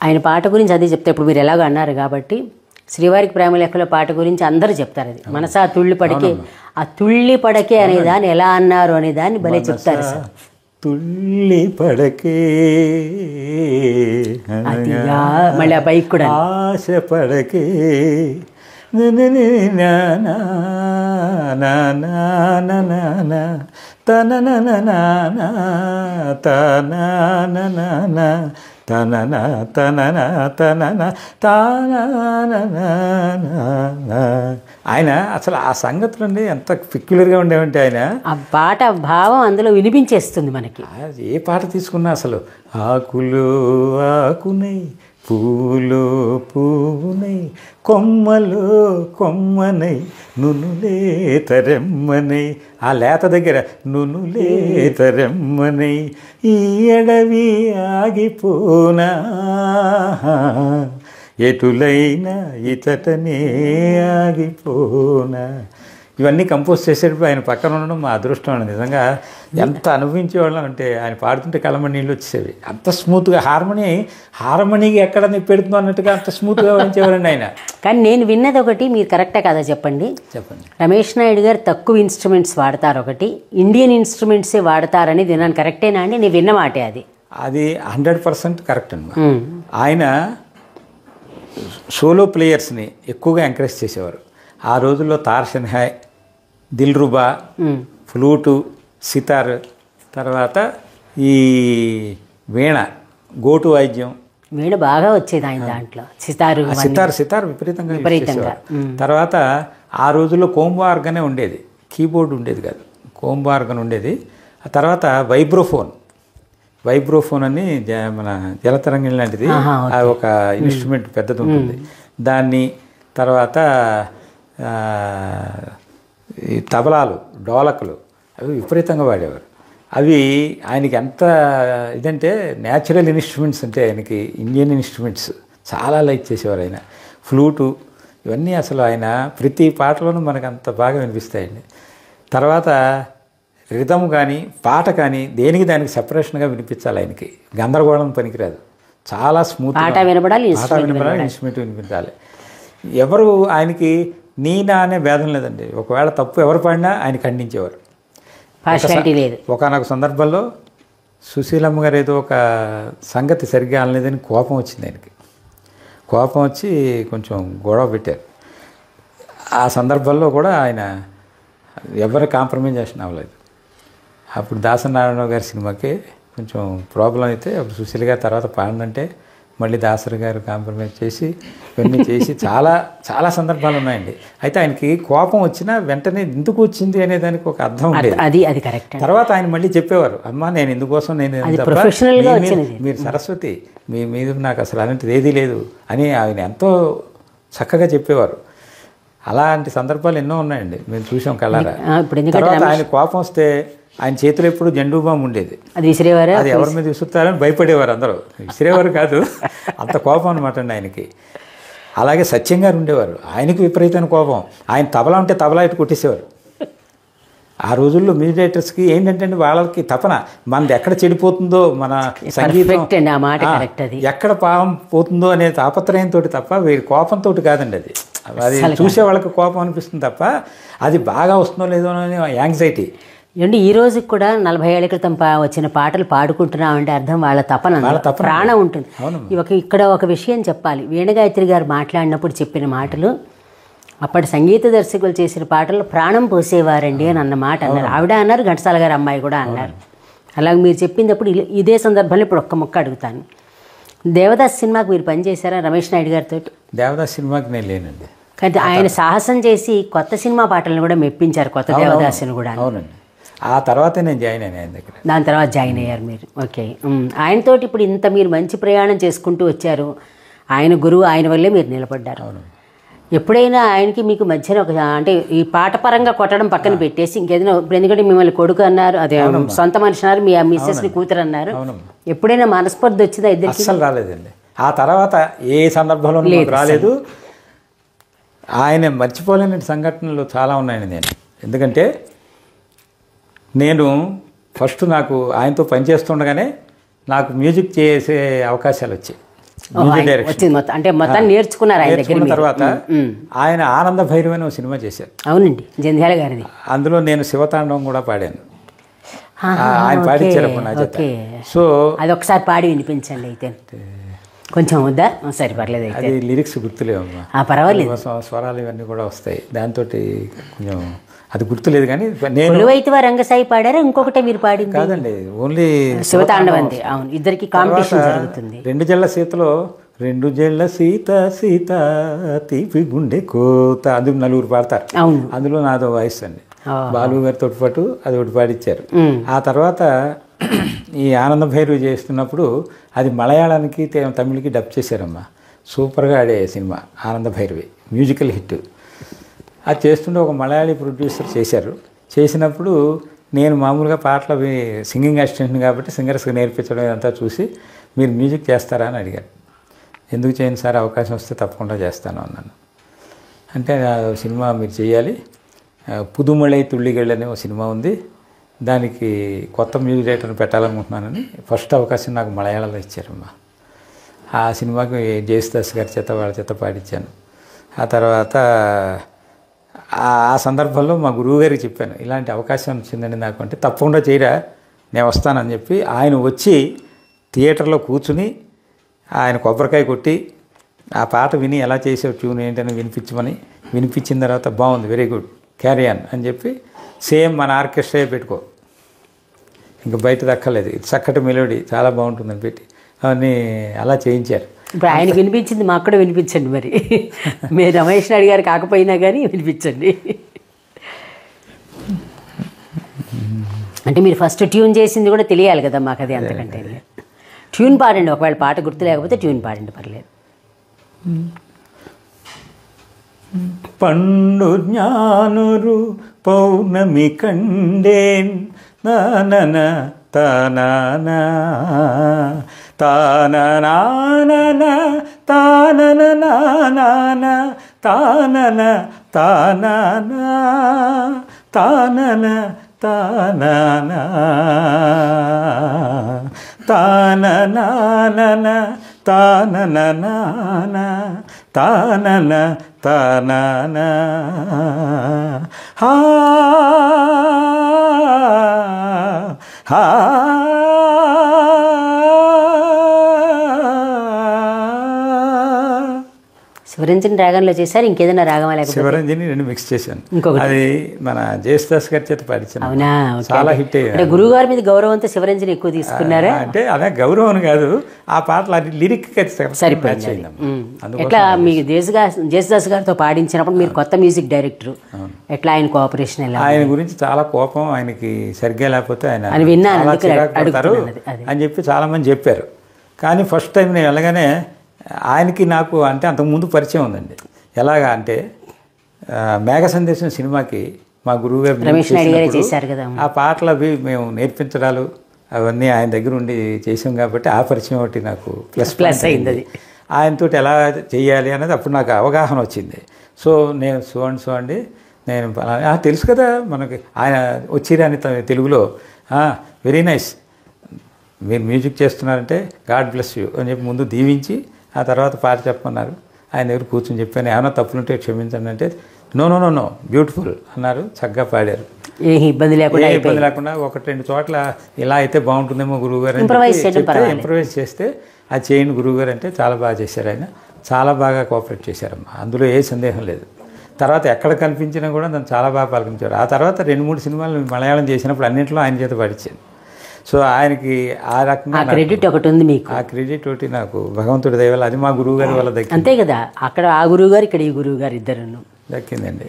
ఆయన పాట గురించి అదే చెప్తే ఇప్పుడు మీరు ఎలాగో అన్నారు కాబట్టి శ్రీవారికి ప్రేమ లెక్కల పాట గురించి అందరూ చెప్తారు. అది మనసా తుళ్ళి పడకే, ఆ తుళ్ళి పడకే అనే దాన్ని ఎలా అన్నారు అనే దాన్ని భలే చెప్తారు సార్. తుళ్ళి పడకే మళ్ళీ ఆ బైక్ కూడా ఆశ పడకే ఆయన అసలు ఆ సంగతులండి ఎంత పిక్యులర్గా ఉండేవంటే ఆయన ఆ పాట భావం అందులో వినిపించేస్తుంది మనకి. ఏ పాట తీసుకున్నా అసలు ఆకులు ఆకునై పూలో పువ్వునై కొమ్మలో కొమ్మనై నునులేతరెమ్మనై, ఆ లేత దగ్గర నునులేతరెమ్మనై ఈ అడవి ఆగిపోనా ఎటులైనా ఇతటనే ఆగిపోనా. ఇవన్నీ కంపోజ్ చేసేటప్పుడు ఆయన పక్కన ఉండడం మా అదృష్టం అండి. నిజంగా ఎంత అనుభవించేవాళ్ళం అంటే ఆయన పాడుతుంటే కళ్ళమని నీళ్ళు వచ్చేవి. అంత స్మూత్గా హార్మనీకి ఎక్కడ పెడుతుందో అన్నట్టుగా అంత స్మూత్గా వాయించేవారండి ఆయన. కానీ నేను విన్నది ఒకటి, మీరు కరెక్టే కదా చెప్పండి. రమేష్ నాయుడు గారు తక్కువ ఇన్స్ట్రుమెంట్స్ వాడతారు, ఒకటి ఇండియన్ ఇన్స్ట్రుమెంట్సే వాడతారని విన్నాను. కరెక్టేనా అండి? నేను విన్న మాటే అది 100% కరెక్ట్ అండి. ఆయన సోలో ప్లేయర్స్ని ఎక్కువగా ఎంకరేజ్ చేసేవారు. ఆ రోజుల్లో తార్షన్హాయ్, దిల్రుబా, ఫ్లూటు, సితార్, తర్వాత ఈ వీణ, గోటు వాయిద్యం. వీణ బాగా వచ్చేది ఆయన దాంట్లో. సితార్ విపరీతంగా. తర్వాత ఆ రోజుల్లో కోంబో ఆర్గనే ఉండేది, కీబోర్డ్ ఉండేది కాదు, కోంబో ఆర్గన్ ఉండేది. ఆ తర్వాత వైబ్రోఫోన్ అని మన జలతరంగిణి లాంటిది, ఒక ఇన్స్ట్రుమెంట్ పెద్దది ఉంటుంది. దాన్ని తర్వాత ఈ తబలాలు, డోలకులు అవి విపరీతంగా వాడేవారు. అవి ఆయనకి ఎంత ఇదంటే న్యాచురల్ ఇన్స్ట్రుమెంట్స్ అంటే ఆయనకి ఇండియన్ ఇన్స్ట్రుమెంట్స్ చాలా లైక్ చేసేవారు ఆయన. ఫ్లూటు ఇవన్నీ అసలు ఆయన ప్రతి పాటలోనూ మనకు అంత బాగా వినిపిస్తాయండి. తర్వాత రిథమ్ కానీ పాట కానీ దేనికి దానికి సెపరేషన్గా వినిపించాలి. ఆయనకి గందరగోళం పనికిరాదు, చాలా స్మూత్ పాట వినబడాలి, ఇన్స్ట్రుమెంట్ వినిపించాలి. ఎవరు ఆయనకి నీనా అనే భేదం లేదండి. ఒకవేళ తప్పు ఎవరు పాడినా ఆయన ఖండించేవారు, లేదు. ఒకనొక సందర్భంలో సుశీలమ్మ గారు ఏదో ఒక సంగతి సరిగ్గా అనలేదని కోపం వచ్చింది ఆయనకి. కోపం వచ్చి కొంచెం గొడవ పెట్టారు. ఆ సందర్భంలో కూడా ఆయన ఎవరి కాంప్రమైజేషన్ అవ్వలేదు. అప్పుడు దాసనారాయణరావు గారి సినిమాకి కొంచెం ప్రాబ్లం అయితే అప్పుడు సుశీల్ గారు తర్వాత పాడంటే మళ్ళీ దాసరి గారు కాంప్రమైజ్ చేసి ఇవన్నీ చేసి చాలా చాలా సందర్భాలు ఉన్నాయండి. అయితే ఆయనకి కోపం వచ్చినా వెంటనే ఎందుకు వచ్చింది అనే దానికి ఒక అర్థం ఉండేది. అది కరెక్ట్. తర్వాత ఆయన మళ్ళీ చెప్పేవారు, అమ్మా నేను ఇందుకోసం మీరు సరస్వతి, మీ మీద నాకు అసలు అలాంటిది ఏదీ లేదు అని ఆయన ఎంతో చక్కగా చెప్పేవారు. అలాంటి సందర్భాలు ఎన్నో ఉన్నాయండి, మేము చూసాం కళ్ళారా. తర్వాత ఆయన కోపం వస్తే ఆయన చేతిలో ఎప్పుడు జెండూ బాంబు ఉండేది, అది విసిరేవారు. అది ఎవరి మీద విసురుతారని భయపడేవారు అందరూ. విసిరేవారు కాదు, అంత కోపం అనమాట అండి ఆయనకి. అలాగే సత్యం గారు ఉండేవారు, ఆయనకి విపరీతమైన కోపం. ఆయన తబలా ఉంటే తబలా ఇటు కొట్టేసేవారు. ఆ రోజుల్లో మ్యూజిక్ డైరెక్టర్స్కి ఏంటంటే వాళ్ళకి తపన మనది ఎక్కడ చెడిపోతుందో, మన సంగీతం ఎక్కడ పాపం పోతుందో అనే తాపత్రయంతో తప్ప వీరి కోపంతో కాదండి. అది చూసే వాళ్ళకి కోపం అనిపిస్తుంది తప్ప అది బాగా వస్తుందో లేదో అనే యాంగ్జైటీ. అంటే ఈ రోజుకి కూడా 40 ఏళ్ల క్రితం వచ్చిన పాటలు పాడుకుంటున్నాం అంటే అర్థం వాళ్ళ తపన, ప్రాణం ఉంటుంది. ఇక్కడ ఒక విషయం చెప్పాలి. వీణగాయత్రి గారు మాట్లాడినప్పుడు చెప్పిన మాటలు, అప్పటి సంగీత దర్శకులు చేసిన పాటలు ప్రాణం పోసేవారండి అని అన్న మాట అన్నారు. ఆవిడ అన్నారు, ఘంటసాల గారు అమ్మాయి కూడా అన్నారు. అలాగే మీరు చెప్పినప్పుడు ఇదే సందర్భంలో ఇప్పుడు ఒక్క ముక్క అడుగుతాను. దేవదాస్ సినిమాకి మీరు పనిచేశారా రమేష్ నాయుడు గారితో? దేవదాస్ సినిమాకి నేను లేనండి, కానీ ఆయన సాహసం చేసి కొత్త సినిమా పాటలను కూడా మెప్పించారు, కొత్త దేవదాసుని కూడా. అవునండి, ఆ తర్వాత నేను జాయిన్ అయినా ఆయన దగ్గర. దాని తర్వాత జాయిన్ అయ్యారు మీరు. ఓకే, ఆయనతోటి ఇప్పుడు ఇంత మీరు మంచి ప్రయాణం చేసుకుంటూ వచ్చారు. ఆయన గురువు, ఆయన వల్లే మీరు నిలబడ్డారు. ఎప్పుడైనా ఆయనకి మీకు మధ్యన ఒక అంటే ఈ పాట పరంగా కొట్టడం పక్కన పెట్టేసి ఇంకేదైనా, ఎందుకంటే మిమ్మల్ని కొడుకు అన్నారు, అదే సొంత మనిషి అన్నారు, మీ మిస్సెస్ని కూతురు అన్నారు, ఎప్పుడైనా మనస్పర్ధ వచ్చిందా ఇద్దరికి? అస్సలు రాలేదండి. ఆ తర్వాత ఏ సందర్భంలో రాలేదు. ఆయన మర్చిపోలేని సంఘటనలు చాలా ఉన్నాయండి. ఎందుకంటే నేను ఫస్ట్ నాకు ఆయనతో పనిచేస్తుండగానే నాకు మ్యూజిక్ చేసే అవకాశాలు వచ్చాయి. మ్యూజిక్ డైరెక్షన్ వచ్చింది మొత్తం, అంటే మొత్తం నేర్చుకున్నారు ఆయన దగ్గర నేర్చుకున్న మీరు. తర్వాత ఆయన ఆనంద భైరవి అని ఒక సినిమా చేశారు. అవునండి, జంధ్యాల గారిది. అందులో నేను శివతాండవం కూడా పాడాను. ఆయన పాడించారు అప్పుడు నా చేత. సో అది ఒకసారి పాడి వినిపించండి అయితే, కొంచెం వద్దా? సరే పర్లేదు అయితే. అది లిరిక్స్ గుర్తులేవమ్మా, పర్వాలేదు, స్వరాలు ఇవన్నీ కూడా వస్తాయి, దాంతో కొంచెం అది గుర్తులేదు. కానీ నేను కొలువైతివా రంగసాయి పాడారా, ఇంకొకటే మీరు పాడింది? కాదండి, ఓన్లీ శివతాండవంతి. అవును, ఇద్దరికి కాంపిటీషన్ జరుగుతుంది. రెండు జళ్ళ సీతలో రెండు జళ్ళ సీత సీత తీపి గుండె కోత, అందుకు నలుగురు పాడతారు. అవును, అందులో నాదో వాయిస్ అండి, బాలు గారితో పాటు అది ఒకటి పాడిచ్చారు. ఆ తర్వాత ఈ ఆనంద భైరవి చేస్తున్నప్పుడు అది మలయాళానికి తమిళకి డబ్ చేశారమ్మా. సూపర్గా ఆడే సినిమా ఆనంద భైరవి, మ్యూజికల్ హిట్. అది చేస్తుంటే ఒక మలయాళీ ప్రొడ్యూసర్ చేశారు. చేసినప్పుడు నేను మామూలుగా పాటలు సింగింగ్ అసిస్టెంట్ని కాబట్టి సింగర్స్కి నేర్పించడం ఇదంతా చూసి మీరు మ్యూజిక్ చేస్తారా అని అడిగారు. ఎందుకు చేయను సార్, అవకాశం వస్తే తప్పకుండా చేస్తాను అన్నాను. అంటే ఆ సినిమా మీరు చేయాలి, పుదుమళై తుళ్ళిగళ్ళు అనే ఒక సినిమా ఉంది, దానికి కొత్త మ్యూజిక్ డైరెక్టర్ని పెట్టాలనుకుంటున్నానని ఫస్ట్ అవకాశం నాకు మలయాళంలో ఇచ్చారమ్మా. ఆ సినిమాకి జేసుదాస్ గారి చేత వాళ్ళ చేత పాడించాను. ఆ తర్వాత ఆ సందర్భంలో మా గురువుగారికి చెప్పాను, ఇలాంటి అవకాశం వచ్చిందండి నాకు. అంటే తప్పకుండా చేయరా, నేను వస్తానని చెప్పి ఆయన వచ్చి థియేటర్లో కూర్చుని ఆయన కొబ్బరికాయ కొట్టి ఆ పాట విని ఎలా చేసావు ట్యూన్ ఏంటని వినిపించిన తర్వాత బాగుంది, వెరీ గుడ్, క్యారీ ఆన్ అని చెప్పి సేమ్ మన ఆర్కెస్ట్రా పెట్టుకో, ఇంకా బయట దక్కలేదు, ఇది చక్కటి మెలోడీ చాలా బాగుంటుందని పెట్టి అవన్నీ అలా చేయించారు. ఇప్పుడు ఆయనకు వినిపించింది మాకు కూడా వినిపించండి మరి, మీరు రమేష్ నాయుడు గారు కాకపోయినా కానీ వినిపించండి. అంటే మీరు ఫస్ట్ ట్యూన్ చేసింది కూడా తెలియాలి కదా మాకు, అది అంతకంటే. ట్యూన్ పాడండి, ఒకవేళ పాట గుర్తు లేకపోతే ట్యూన్ పాడండి, పర్లేదు. పండు జ్ఞానురు పౌర్ణమి కండేన్ నానన తానానా తాననానన తానన నానాన తానన తానానా తానన తానానా తాననానన తానననాన తానన తానానా హా హా శివరంజని రాగంలో చేశారు, ఇంకేదైనా రాగమా? లేకపోతే శివరంజని రెండు మిక్స్ చేశాను, ఇంకొకటి అది మన జేసుదాస్ గారి చేత పాడించాను. అవునా? చాలా హిట్ అయ్యింది. అంటే గురువు గారి మీద గౌరవంతో శివరంజని ఎక్కువ తీసుకున్నారా? అంటే అదే గౌరవం కాదు, ఆ పాటలు అది లిరిక్ సరిపోయింది. ఎట్లా మీకు జేసుదాస్ గారితో పాడించినప్పుడు మీరు కొత్త మ్యూజిక్ డైరెక్టర్, ఎట్లా ఆయన కోఆపరేషన్ ఎలా? ఆయన గురించి చాలా కోపం, ఆయనకి సరిగ్గా లేకపోతే ఆయన అని చెప్పి చాలా మంది చెప్పారు. కానీ ఫస్ట్ టైం నేను వెళ్ళగానే ఆయనకి నాకు అంటే అంతకుముందు పరిచయం ఉందండి. ఎలాగా అంటే మేఘ సందేశం సినిమాకి మా గురువు గారు రమేష్ నాయుడు గారు చేశారు కదా, ఆ పాటలు అవి మేము నేర్పించడాలు అవన్నీ ఆయన దగ్గర ఉండి చేసాం కాబట్టి ఆ పరిచయం ఒకటి నాకు ప్లస్ అయింది. అది ఆయనతో ఎలా చేయాలి అనేది అప్పుడు నాకు అవగాహన వచ్చింది. సో నేను సో అండి నేను తెలుసు కదా మనకి, ఆయన వచ్చిరాని తెలుగులో వెరీ నైస్, మీరు మ్యూజిక్ చేస్తున్నారంటే గాడ్ బ్లెస్ యూ అని చెప్పి ముందు దీవించి ఆ తర్వాత పాట చెప్పమన్నారు. ఆయన దగ్గర కూర్చొని చెప్పాను, ఏమైనా తప్పులుంటే క్షమించండి అంటే no no no no beautiful అన్నారు, చక్కగా పాడారు, ఏ ఇబ్బంది లేకుండా. ఒకటి రెండు చోట్ల ఇలా అయితే బాగుంటుందేమో గురువుగారు ఇంప్రవైజ్ చేస్తే అది చేయండి గురువుగారు అంటే చాలా బాగా చేశారు. ఆయన చాలా బాగా కోఆపరేట్ చేశారమ్మా, అందులో ఏ సందేహం లేదు. తర్వాత ఎక్కడ కనిపించినా కూడా నన్ను చాలా బాగా పలకించారు. ఆ తర్వాత 2-3 సినిమాలు మలయాళం చేసినప్పుడు అన్నింటిలో ఆయన చేత పాడించాను. సో ఆయనకి ఆ రకంగా క్రెడిట్ ఒకటి ఉంది మీకు, ఆ క్రెడిట్ ఒకటి నాకు భగవంతుడి దయ వల్ల, అది మా గురువు గారి వల్ల దక్కింది. అంతే కదా, అక్కడ ఆ గురువు గారు, ఇక్కడ ఈ గురువు గారు ఇద్దరు దక్కిందండి.